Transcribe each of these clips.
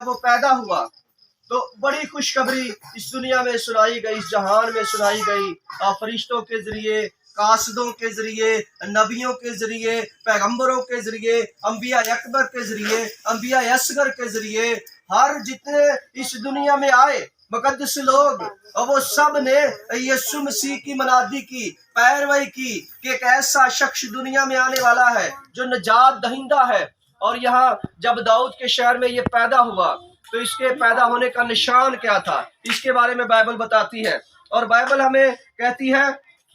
وہ پیدا ہوا تو بڑی خوشخبری اس دنیا میں سنائی گئی، اس جہان میں سنائی گئی، فرشتوں کے ذریعے، قاصدوں کے ذریعے، نبیوں کے ذریعے، پیغمبروں کے ذریعے، انبیاء اکبر کے ذریعے، انبیاء اصغر کے ذریعے، ہر جتنے اس دنیا میں آئے مقدس لوگ، اور وہ سب نے یسوع مسیح کی منادی کی، پیروی کی کہ ایک ایسا شخص دنیا میں آنے والا ہے جو نجات دہندہ ہے۔ اور یہاں جب داؤد کے شہر میں یہ پیدا ہوا تو اس کے پیدا ہونے کا نشان کیا تھا، اس کے بارے میں بائبل بتاتی ہے، اور بائبل ہمیں کہتی ہے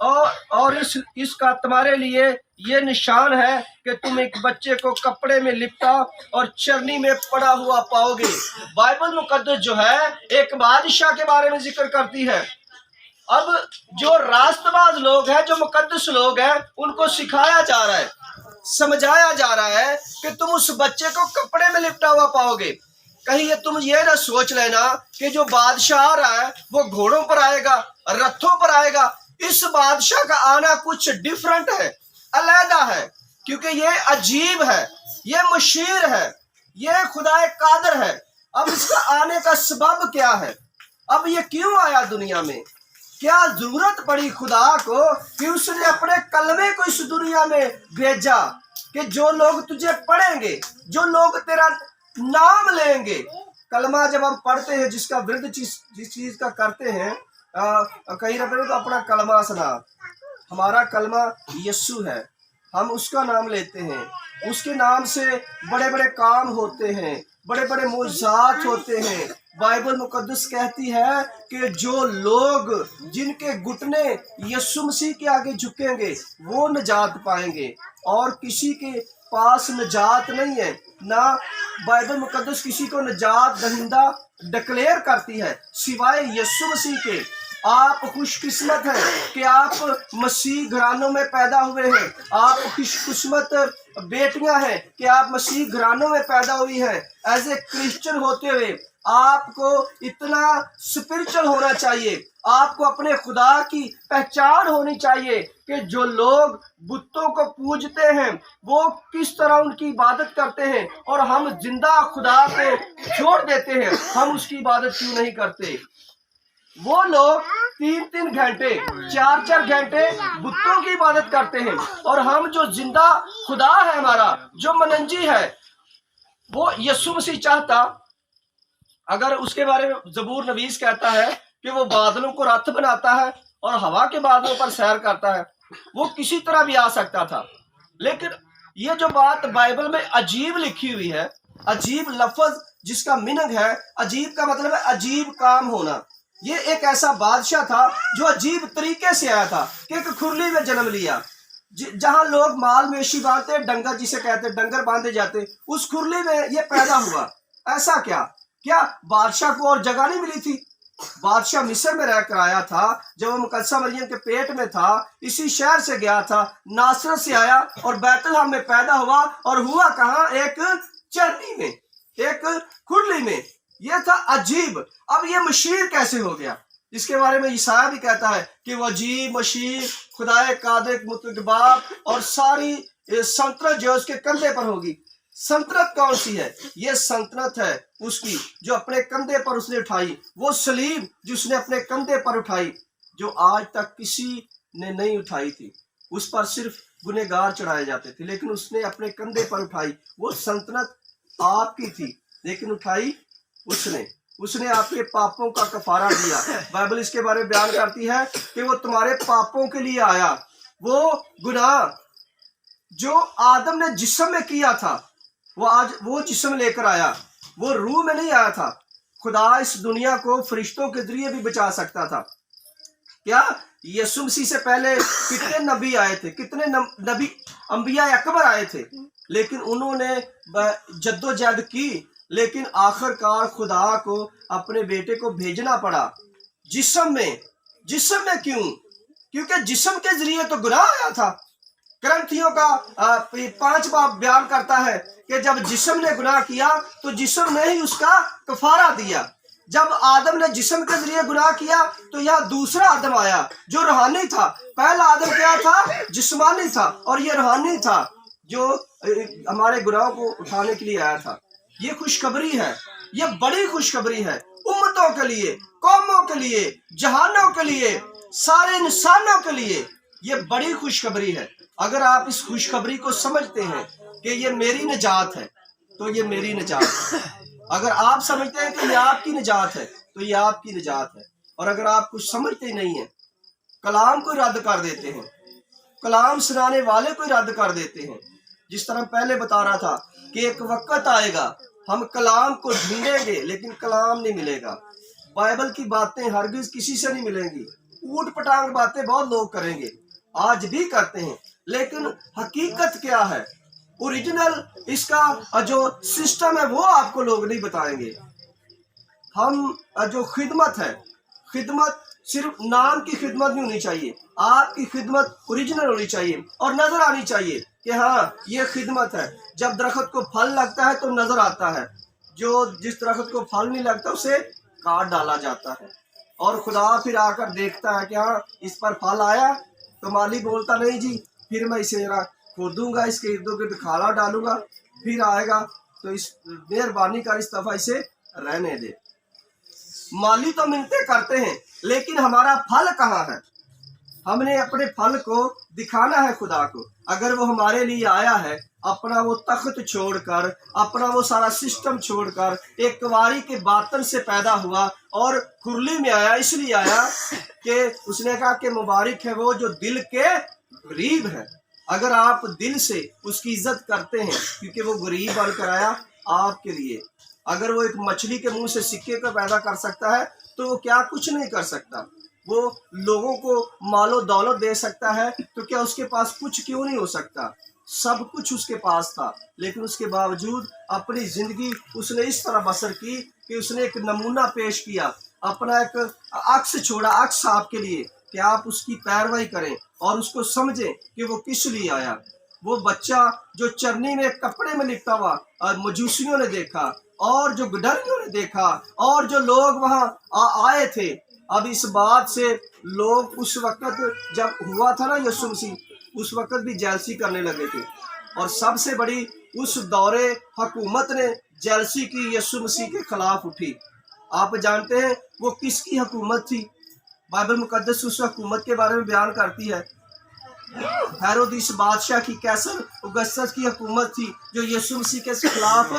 اور اس کا تمہارے لیے یہ نشان ہے کہ تم ایک بچے کو کپڑے میں لپٹا اور چرنی میں پڑا ہوا پاؤ گے۔ بائبل مقدس جو ہے ایک بادشاہ کے بارے میں ذکر کرتی ہے۔ اب جو راست باز لوگ ہیں، جو مقدس لوگ ہیں، ان کو سکھایا جا رہا ہے، سمجھایا جا رہا ہے کہ تم اس بچے کو کپڑے میں لپٹا ہوا پاؤ گے۔ کہیں یہ تم یہ نہ سوچ لینا کہ جو بادشاہ آ رہا ہے وہ گھوڑوں پر آئے گا، رتھوں پر آئے گا۔ اس بادشاہ کا آنا کچھ ڈیفرنٹ ہے، علیحدہ ہے، کیونکہ یہ عجیب ہے، یہ مشیر ہے، یہ خدا قادر ہے۔ اب اس کا آنے کا سبب کیا ہے؟ اب یہ کیوں آیا دنیا میں؟ کیا ضرورت پڑی خدا کو کہ اس نے اپنے کلمے کو اس دنیا میں بھیجا کہ جو لوگ تجھے پڑھیں گے، جو لوگ تیرا نام لیں گے۔ کلمہ جب ہم پڑھتے ہیں، جس کا ورد جس چیز کا کرتے ہیں، کہیں نہ کہیں تو اپنا کلمہ سنا، ہمارا کلمہ یسوع ہے، ہم اس کا نام لیتے ہیں، اس کے نام سے بڑے بڑے کام ہوتے ہیں، بڑے بڑے معجزات ہوتے ہیں۔ بائبل مقدس کہتی ہے کہ جو لوگ جن کے گھٹنے یسوع مسیح کے آگے جھکیں گے وہ نجات پائیں گے، اور کسی کے پاس نجات نہیں ہے۔ نہ بائبل مقدس کسی کو نجات دہندہ ڈکلیئر کرتی ہے سوائے یسوع مسیح کے۔ آپ خوش قسمت ہیں کہ آپ مسیح گھرانوں میں پیدا ہوئے ہیں، آپ خوش قسمت بیٹیاں ہیں کہ آپ مسیح گھرانوں میں پیدا ہوئی ہیں۔ ایز اے کرسچن ہوتے ہوئے آپ کو اتنا اسپرچل ہونا چاہیے، آپ کو اپنے خدا کی پہچان ہونی چاہیے کہ جو لوگ بتوں کو پوجتے ہیں وہ کس طرح ان کی عبادت کرتے ہیں، اور ہم زندہ خدا کو چھوڑ دیتے ہیں، ہم اس کی عبادت کیوں نہیں کرتے؟ وہ لوگ 3 گھنٹے 4 گھنٹے بتوں کی عبادت کرتے ہیں، اور ہم جو زندہ خدا ہے ہمارا، جو مننجی ہے، وہ یسوع مسیح چاہتا اگر اس کے بارے میں زبور نویس کہتا ہے کہ وہ بادلوں کو رتھ بناتا ہے اور ہوا کے بادلوں پر سیر کرتا ہے، وہ کسی طرح بھی آ سکتا تھا۔ لیکن یہ جو بات بائبل میں عجیب لکھی ہوئی ہے، عجیب لفظ جس کا میننگ ہے، عجیب کا مطلب ہے عجیب کام ہونا۔ یہ ایک ایسا بادشاہ تھا جو عجیب طریقے سے آیا تھا کہ ایک کھرلی میں جنم لیا، جہاں لوگ مال مویشی باندھتے، ڈنگر جسے کہتے ڈنگر باندھے جاتے، اس کھرلی میں یہ پیدا ہوا۔ ایسا کیا بادشاہ کو اور جگہ نہیں ملی تھی؟ بادشاہ مصر میں رہ کر آیا تھا، جب وہ مقدسہ مریم کے پیٹ میں تھا، اسی شہر سے گیا تھا، ناصرت سے آیا اور بیت لحم میں پیدا ہوا، اور ہوا کہاں؟ ایک چرنی میں، ایک کھرلی میں۔ یہ تھا عجیب۔ اب یہ مشیر کیسے ہو گیا؟ اس کے بارے میں یسایہ بھی کہتا ہے کہ وہ عجیب مشیر، خدا قادر مطلق باپ، اور ساری سلطنت جو اس کے کندھے پر ہوگی۔ سلطنت کون سی ہے؟ یہ سلطنت ہے اس کی جو اپنے کندھے پر اس نے اٹھائی، وہ صلیب جو اس نے اپنے کندھے پر اٹھائی، جو آج تک کسی نے نہیں اٹھائی تھی۔ اس پر صرف گنہگار چڑھائے جاتے تھے، لیکن اس نے اپنے کندھے پر اٹھائی۔ وہ سلطنت آپ کی تھی، لیکن اٹھائی اس نے آپ کے پاپوں کا کفارہ دیا۔ بائبل اس کے بارے میں بیان کرتی ہے کہ وہ تمہارے پاپوں کے لیے آیا۔ وہ گناہ جو آدم نے جسم میں کیا تھا، وہ جسم لے کر آیا، وہ روح میں نہیں آیا تھا۔ خدا اس دنیا کو فرشتوں کے ذریعے بھی بچا سکتا تھا۔ کیا یسوع مسیح سے پہلے کتنے نبی آئے تھے، کتنے نبی انبیاء اکبر آئے تھے، لیکن انہوں نے جدوجہد کی، لیکن آخر کار خدا کو اپنے بیٹے کو بھیجنا پڑا جسم میں۔ کیونکہ جسم کے ذریعے تو گناہ آیا تھا۔ کرنتھیوں کا 5 باب بیان کرتا ہے کہ جب جسم نے گناہ کیا تو جسم نے ہی اس کا کفارہ دیا۔ جب آدم نے جسم کے ذریعے گناہ کیا تو یہاں دوسرا آدم آیا جو روحانی تھا۔ پہلا آدم کیا تھا؟ جسمانی تھا، اور یہ روحانی تھا جو ہمارے گناہوں کو اٹھانے کے لیے آیا تھا۔ یہ خوشخبری ہے ये बड़ी खुशखबरी है उम्मतों के लिए, कौमों के लिए, जहानों के लिए, सारे इंसानों के लिए। ये बड़ी खुशखबरी है। अगर आप इस खुशखबरी को समझते हैं कि ये मेरी निजात है तो ये मेरी निजात है। अगर आप समझते हैं कि ये आपकी निजात है तो ये आपकी निजात है। और अगर आप कुछ समझते ही नहीं है, कलाम को रद्द कर देते हैं, कलाम सुनाने वाले को रद्द कर देते हैं। जिस तरह पहले बता रहा था कि एक वक्त आएगा हम कलाम को ढूंढेंगे लेकिन कलाम नहीं मिलेगा। बाइबल की बातें हरगिज किसी से नहीं मिलेंगी। ऊट पटांग बातें बहुत लोग करेंगे, आज भी करते हैं, लेकिन हकीकत क्या है, ओरिजिनल इसका जो सिस्टम है वो आपको लोग नहीं बताएंगे। हम जो खिदमत है, खिदमत सिर्फ नाम की खिदमत नहीं होनी चाहिए, आपकी खिदमत ओरिजिनल होनी चाहिए और नजर आनी चाहिए कि हाँ ये खिदमत है। जब दरख्त को फल लगता है तो नजर आता है, जो जिस दरख्त को फल नहीं लगता उसे काट डाला जाता है। और खुदा फिर आकर देखता है कि हाँ इस पर फल आया, तो माली बोलता नहीं जी फिर मैं इसे जरा खोदूंगा, इसके इर्द गिर्द खाला डालूंगा, फिर आएगा तो इस मेहरबानी कर इस दफा इसे रहने दे। माली तो मिन्नतें करते हैं लेकिन हमारा फल कहाँ है? हमने अपने फल को दिखाना है खुदा को। अगर वो हमारे लिए आया है, अपना वो तख्त छोड़कर, अपना वो सारा सिस्टम छोड़कर, एक कुंवारी के बातन से पैदा हुआ और कुरली में आया, इसलिए आया कि उसने कहा कि मुबारक है वो जो दिल के गरीब है। अगर आप दिल से उसकी इज्जत करते हैं क्योंकि वो गरीब बनकर आया आपके लिए। अगर वो एक मछली के मुंह से सिक्के को पैदा कर सकता है तो वो क्या कुछ नहीं कर सकता? वो लोगों को मालो दौलत दे सकता है तो क्या उसके पास कुछ क्यों नहीं हो सकता? सब कुछ उसके पास था, लेकिन उसके बावजूद अपनी जिंदगी उसने इस तरह बसर की कि उसने एक नमूना पेश किया, अपना एक अक्स छोड़ा, अक्स आपके लिए कि आप उसकी पैरवाई करें और उसको समझें कि वो किस लिए आया। वो बच्चा जो चरनी में कपड़े में लिपटा हुआ और मजूसियों ने देखा और जो गुडरियों ने देखा और जो लोग वहाँ आए थे। अब इस बात से लोग उस वक्त जब हुआ था ना यीशु मसीह, उस वक्त भी जेलसी करने लगे थे। और सबसे बड़ी उस दौरे हुकूमत ने जेलसी की यीशु मसीह के खिलाफ उठी। आप जानते हैं वो किसकी हुकूमत थी? बाइबल मुकद्दस उस हुकूमत के बारे में बयान करती है। हेरोदिस बादशाह की, कैसर औगुस्तस की हुकूमत थी जो यीशु मसीह के खिलाफ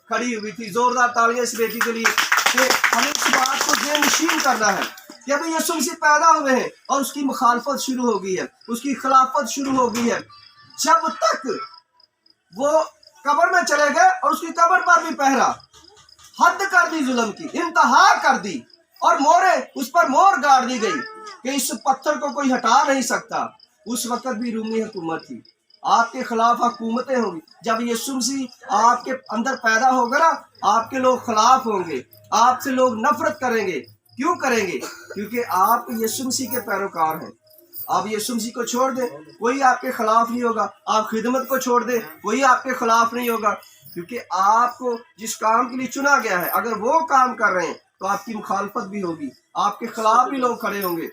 खड़ी हुई थी। जोरदार तालियां इस बेटी के लिए कि हमें इस बात को ज़हन-नशीन करना है कि अभी यीशु मसीह पैदा हुए हैं और उसकी मुखालफत शुरू हो गई है, उसकी खिलाफत शुरू हो गई है। जब तक वो कब्र में चले गए और उसकी कब्र पर भी पहरा, हद कर दी जुल्म की, इंतहा कर दी और मोहरे उस पर मोहर गाड़ दी गई कि इस पत्थर को कोई हटा नहीं सकता। उस वक्त भी रूमी हुकूमत थी। आपके खिलाफ हुकूमतें होंगी। जब यीशु मसीह आपके अंदर पैदा होगा ना, आपके लोग खिलाफ होंगे, आपसे लोग नफरत करेंगे। क्यों करेंगे? क्योंकि आप यीशु मसीह के पैरोकार हैं। आप यीशु मसीह को छोड़ दें, कोई आपके खिलाफ नहीं होगा। आप खिदमत को छोड़ दें, कोई आपके खिलाफ नहीं होगा, क्योंकि आपको जिस काम के लिए चुना गया है, अगर वो काम कर रहे हैं तो आपकी मुखालफत भी होगी, आपके खिलाफ भी लोग खड़े होंगे।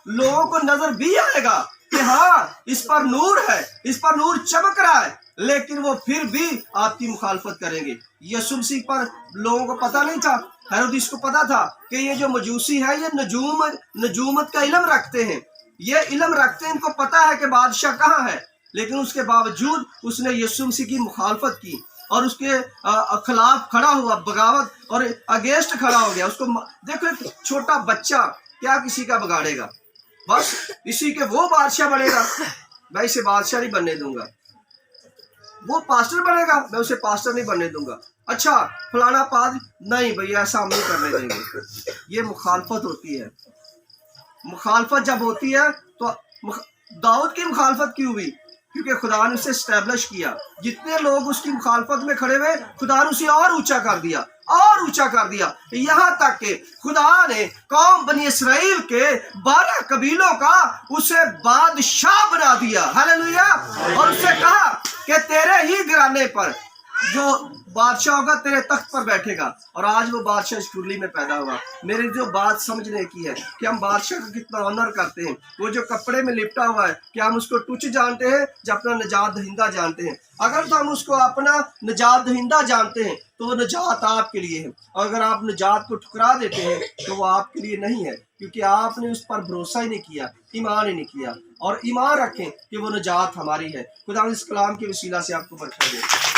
लोगों को नजर भी आएगा कि हाँ इस पर नूर है, इस पर नूर चमक रहा है, लेकिन वो फिर भी आपकी मुखालफत करेंगे। यीशु मसीह पर लोगों को पता नहीं था। हेरोदिस को पता था कि ये जो मजूसी है ये नजूमत का इल्म रखते हैं, ये इल्म रखते हैं, इनको पता है कि बादशाह कहाँ है, लेकिन उसके बावजूद उसने यीशु मसीह की मुखालफत की और उसके खिलाफ खड़ा हुआ, बगावत और अगेंस्ट खड़ा हो गया। उसको देखो, एक छोटा बच्चा क्या किसी का बिगाड़ेगा, बस इसी के वो बादशाह बनेगा, मैं इसे बादशाह नहीं बनने दूंगा। वो पास्टर बनेगा, मैं उसे पास्टर नहीं बनने दूंगा। अच्छा फलाना पाद नहीं भैया, ऐसा हम नहीं करने देंगे। ये मुखालफत होती है। मुखालफत जब होती है तो दाऊद की मुखालफत क्यों हुई? क्योंकि खुदा ने उसे स्टैब्लिश किया। जितने लोग उसकी मुखालफत में खड़े हुए, खुदा ने उसे और ऊंचा कर दिया, और ऊंचा कर दिया, यहाँ तक कि खुदा ने कौम बनी इसराइल के 12 कबीलों का उसे बादशाह बना दिया। हालेलुया। और उससे कहा कि तेरे ही घराने पर जो बादशाह होगा, तेरे तख्त पर बैठेगा। और आज वो बादशाह इस कुंडली में पैदा हुआ। मेरी जो बात समझने की है कि हम बादशाह का कितना ऑनर करते हैं। वो जो कपड़े में लिपटा हुआ है, क्या हम उसको टुच जानते हैं या अपना निजात दहिंदा जानते हैं? अगर तो हम उसको अपना निजात दहिंदा जानते हैं तो वो निजात आपके लिए है, और अगर आप निजात को ठुकरा देते हैं तो वो आपके लिए नहीं है, क्योंकि आपने उस पर भरोसा ही नहीं किया, ईमान ही नहीं किया। और ईमान रखें कि वो निजात हमारी है। खुदा इस कलाम के वसीला से आपको बरकत दे।